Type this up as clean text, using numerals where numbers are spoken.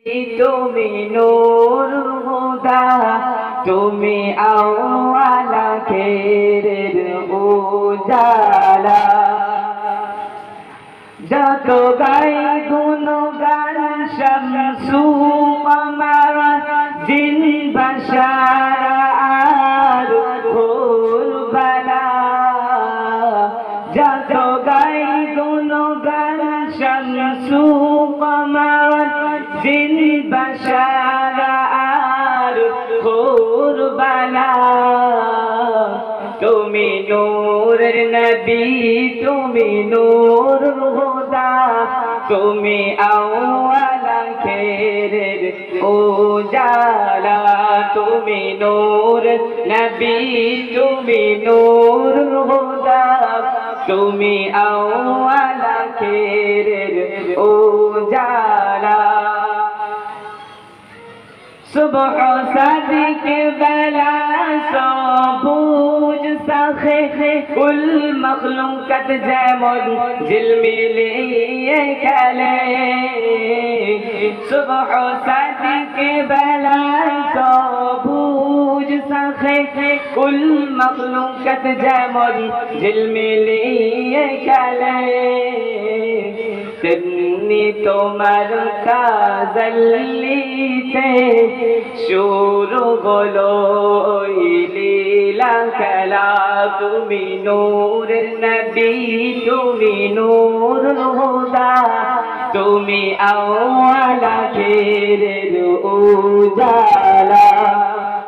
তুমি নূর হুদা, তুমি আওয়ালা খেরের উজালা। যত গাই গুণগান শামসু কমার, জিন বাশার আর ভোরবালা। যত গাই গুণগান শামসু কমার, জিন বাশার আর ভোরবালা। তুমি নূরের নবী, তুমি নূর হুদা, তুমি আওয়ালা খেরের উজালা। তুমি নূর নবী, তুমি নূর হুদা, তুমি আওয়ালা খেরের উজালা। सुबह सादिक बेला सबूज साखे, कुल मखलूकत जेमन झिलमिलिए खेले। सुबह सादिक बेला सबूज साखे, कुल मखलूकत जेमन झिलमिलिए खेले। তেমনি তোমার তাজাল্লিতে শুরু হলো লীলা খেলা। তুমি নূরের নবী, তুমি নূর হুদা, তুমি আওয়ালা খেরের উজালা।